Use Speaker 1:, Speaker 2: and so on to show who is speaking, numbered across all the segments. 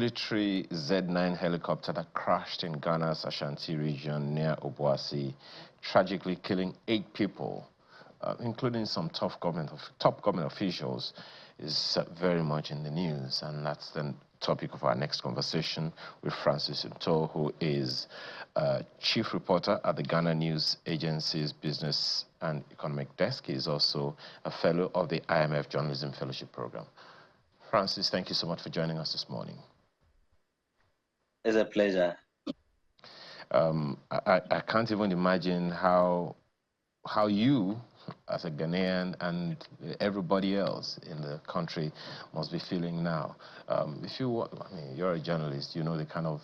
Speaker 1: military Z9 helicopter that crashed in Ghana's Ashanti region near Obuasi, tragically killing 8 people, including some top government officials, is very much in the news, and that's the topic of our next conversation with Francis Nto, who is chief reporter at the Ghana News Agency's Business and Economic Desk. He is also a fellow of the IMF Journalism Fellowship Program. Francis, thank you so much for joining us this morning.
Speaker 2: It's a pleasure.
Speaker 1: I can't even imagine how you, as a Ghanaian, and everybody else in the country must be feeling now. If you, I mean, you're a journalist, you know the kind of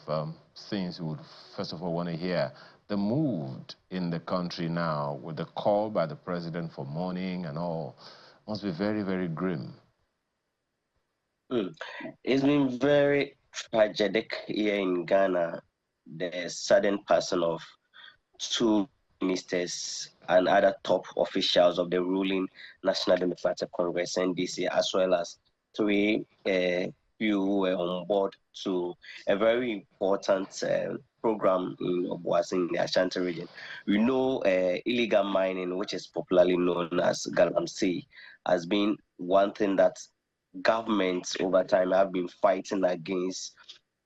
Speaker 1: things you would first of all want to hear. The mood in the country now, with the call by the president for mourning and all, must be very, very grim.
Speaker 2: It's been very tragic here in Ghana. The sudden passing of 2 ministers and other top officials of the ruling National Democratic Congress, NDC, as well as 3 people who were on board to a very important program in Obuasi in the Ashanti region. We know illegal mining, which is popularly known as galamsey, has been one thing that governments over time have been fighting against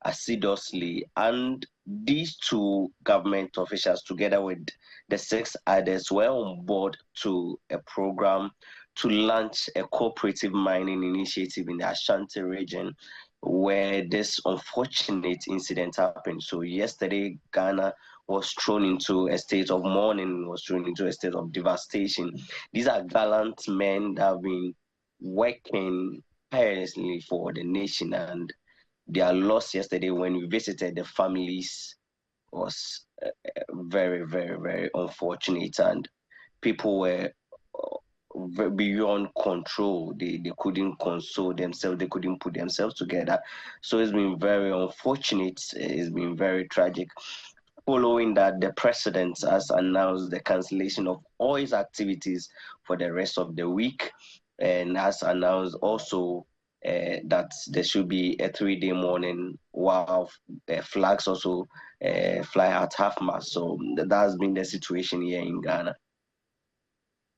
Speaker 2: assiduously, and these 2 government officials, together with the 6 others, were on board to a program to launch a cooperative mining initiative in the Ashanti region, where this unfortunate incident happened. So yesterday, Ghana was thrown into a state of mourning, was thrown into a state of devastation. These are gallant men that have been working tirelessly for the nation, and their loss yesterday when we visited the families was very, very, very unfortunate, and people were beyond control. They couldn't console themselves, they couldn't put themselves together. So it's been very unfortunate, it's been very tragic. Following that, the president has announced the cancellation of all his activities for the rest of the week, and has announced also that there should be a 3-day mourning, while flags also fly at half-mast. So that has been the situation here in Ghana.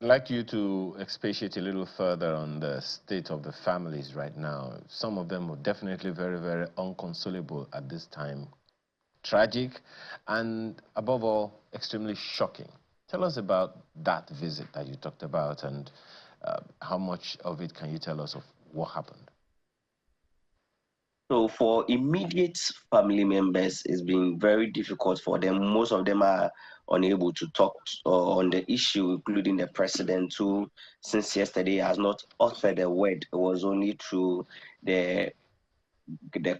Speaker 1: I'd like you to expatiate a little further on the state of the families right now. Some of them are definitely very, very unconsolable at this time. Tragic and, above all, extremely shocking. Tell us about that visit that you talked about, and how much of it can you tell us of what happened?
Speaker 2: So for immediate family members, it's been very difficult for them. Most of them are unable to talk on the issue, including the president, who since yesterday has not uttered a word. It was only through the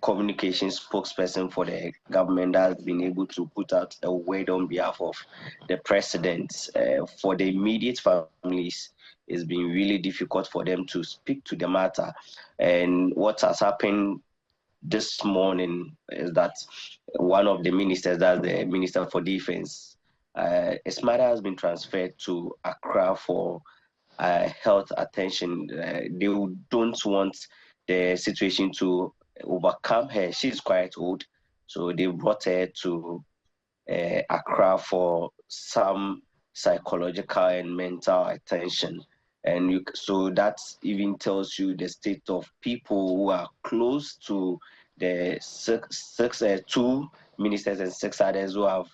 Speaker 2: communication spokesperson for the government that has been able to put out a word on behalf of the president. For the immediate families, it's been really difficult for them to speak to the matter. And what has happened this morning is that one of the ministers, that's the Minister for Defense, his mother has been transferred to Accra for health attention. They don't want the situation to overcome her. She's quite old, so they brought her to Accra for some psychological and mental attention. And so that even tells you the state of people who are close to the 2 ministers and 6 others who have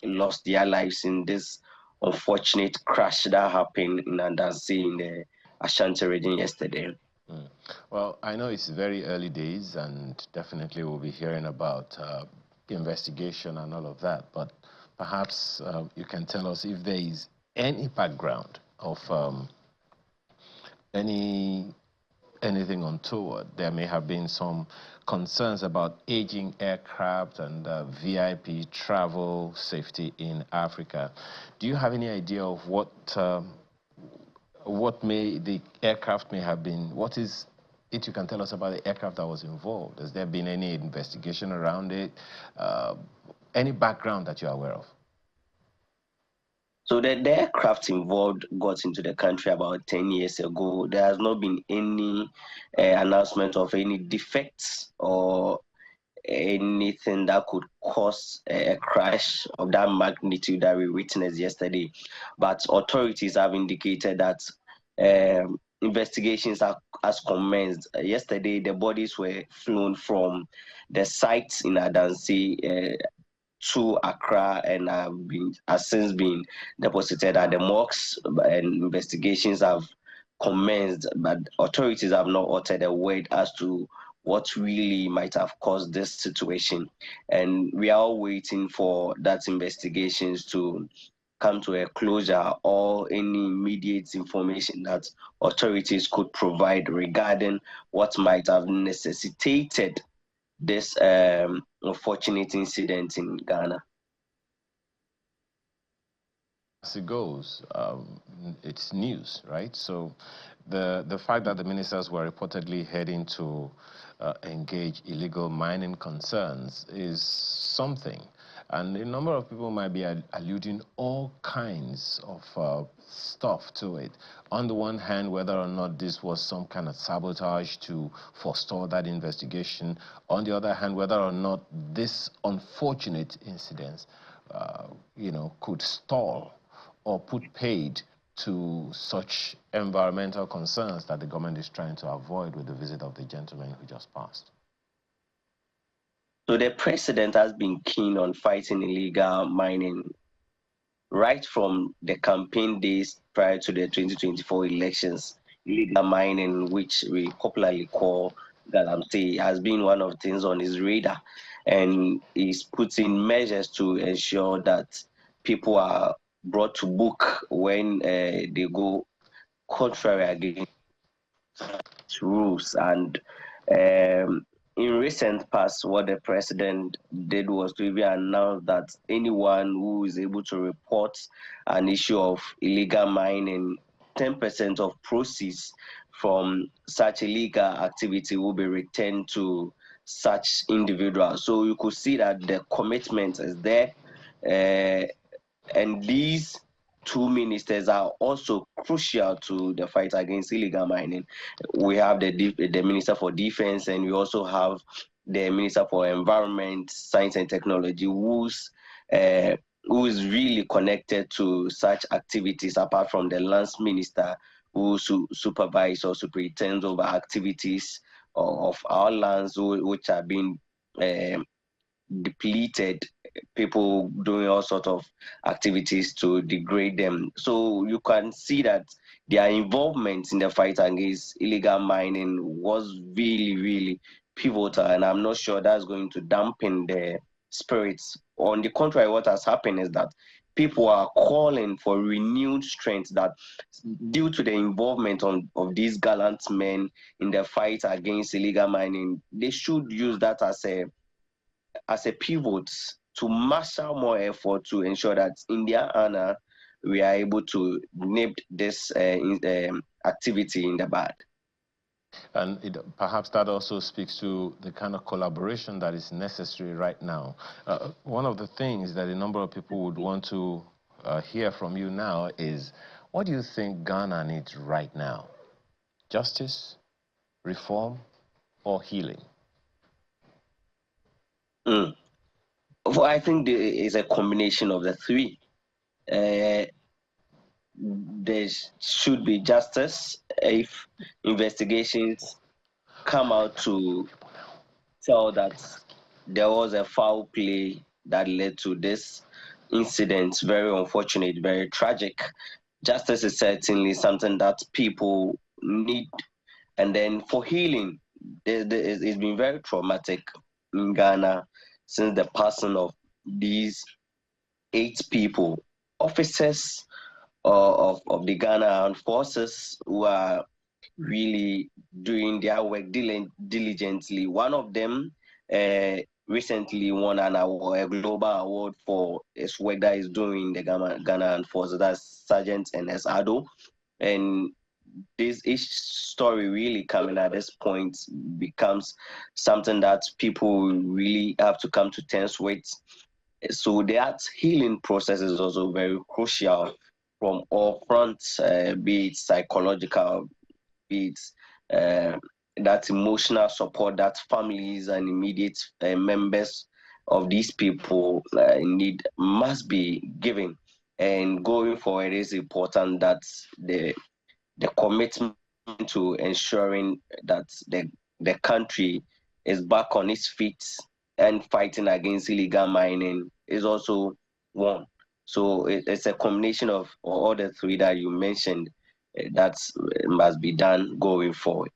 Speaker 2: lost their lives in this unfortunate crash that happened in Andansi in the Ashanti region yesterday.
Speaker 1: Well, I know it's very early days, and definitely we'll be hearing about the investigation and all of that, but perhaps you can tell us if there is any background of anything untoward. There may have been some concerns about aging aircraft and VIP travel safety in Africa. Do you have any idea of what the aircraft may have been? What is it you can tell us about the aircraft that was involved? Has there been any investigation around it? Any background that you're aware of?
Speaker 2: So the aircraft involved got into the country about 10 years ago. There has not been any announcement of any defects or anything that could cause a crash of that magnitude that we witnessed yesterday. But authorities have indicated that investigations has commenced. Yesterday, the bodies were flown from the sites in Adansi to Accra and has since been deposited at the mosques, and investigations have commenced, but authorities have not uttered a word as to what really might have caused this situation. And we are all waiting for that investigations to come to a closure, or any immediate information that authorities could provide regarding what might have necessitated this unfortunate incident in Ghana.
Speaker 1: As it goes, it's news, right? So the fact that the ministers were reportedly heading to engage illegal mining concerns is something. And a number of people might be alluding all kinds of stuff to it. On the one hand, whether or not this was some kind of sabotage to forestall that investigation. On the other hand, whether or not this unfortunate incident, could stall or put paid to such environmental concerns that the government is trying to avoid with the visit of the gentleman who just passed.
Speaker 2: So the president has been keen on fighting illegal mining right from the campaign days prior to the 2024 elections. Illegal mining, which we popularly call Galamsey, has been one of the things on his radar, and he's putting measures to ensure that people are brought to book when they go contrary against rules. And in recent past, what the president did was to even announce that anyone who is able to report an issue of illegal mining, 10% of proceeds from such illegal activity will be returned to such individuals. So you could see that the commitment is there. And these two ministers are also crucial to the fight against illegal mining. We have the Minister for Defense, and we also have the Minister for Environment, Science and Technology, who is really connected to such activities, apart from the Lands Minister, who supervises or superintends over activities of our lands which are being depleted, people doing all sorts of activities to degrade them. So you can see that their involvement in the fight against illegal mining was really, really pivotal, and I'm not sure that's going to dampen the spirits. On the contrary, what has happened is that people are calling for renewed strength, that due to the involvement of these gallant men in the fight against illegal mining, they should use that as a pivot to marshal more effort to ensure that in their honor we are able to nip this activity in the bud.
Speaker 1: And perhaps that also speaks to the kind of collaboration that is necessary right now. One of the things that a number of people would want to hear from you now is, what do you think Ghana needs right now? Justice, reform, or healing?
Speaker 2: Well, I think there is a combination of the three. There should be justice if investigations come out to tell that there was a foul play that led to this incident. Very unfortunate, very tragic. Justice is certainly something that people need. And then for healing, it's been very traumatic in Ghana since the passing of these 8 people, officers of the Ghana Armed Forces, who are really doing their work diligently. One of them recently won an award, a global award, for his work that he's doing in the Ghana Armed Forces. That's Sergeant N.S. Ado. And this story really coming at this point becomes something that people really have to come to terms with. So that healing process is also very crucial from all fronts, be it psychological, be it that emotional support that families and immediate members of these people need must be given. And going forward, it is important that the commitment to ensuring that the country is back on its feet and fighting against illegal mining is also one. So it's a combination of all the three that you mentioned that must be done going forward.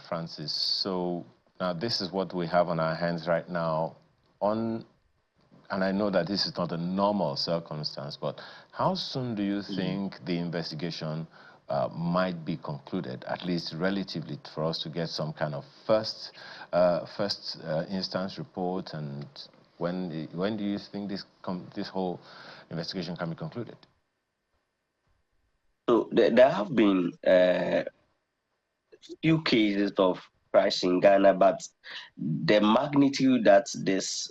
Speaker 1: Francis. So now this is what we have on our hands right now. And I know that this is not a normal circumstance, but how soon do you think the investigation might be concluded, at least relatively, for us to get some kind of first instance report? And when do you think this whole investigation can be concluded?
Speaker 2: So there have been few cases of crash in Ghana, but the magnitude that this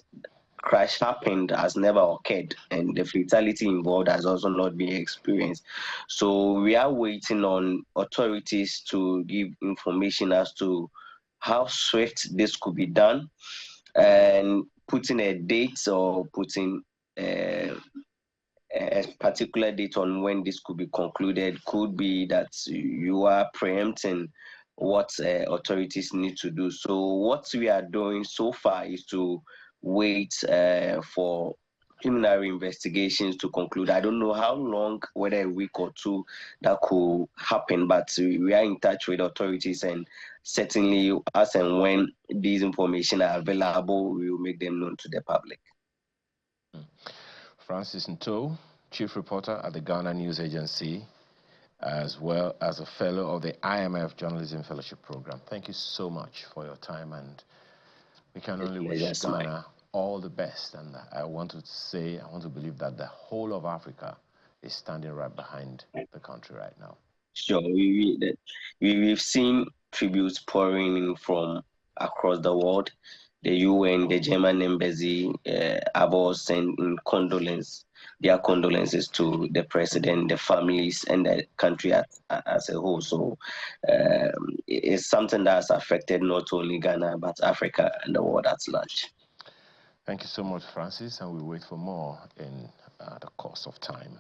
Speaker 2: crash happened has never occurred, and the fatality involved has also not been experienced. So we are waiting on authorities to give information as to how swift this could be done, and putting a date or putting a particular date on when this could be concluded could be that you are preempting what authorities need to do. So what we are doing so far is to wait for preliminary investigations to conclude. I don't know how long, whether a week or two, that could happen, but we are in touch with authorities, and certainly as and when these information are available, we will make them known to the public.
Speaker 1: Francis Nto, Chief Reporter at the Ghana News Agency, as well as a fellow of the IMF Journalism Fellowship Program. Thank you so much for your time, and we can only wish Ghana all the best. And I want to believe that the whole of Africa is standing right behind the country right now.
Speaker 2: Sure, we've seen tributes pouring in from across the world. The UN, the German embassy have all sent in their condolences to the president, the families, and the country as a whole. So it's something that's affected not only Ghana, but Africa and the world at large.
Speaker 1: Thank you so much, Francis, and we wait for more in the course of time.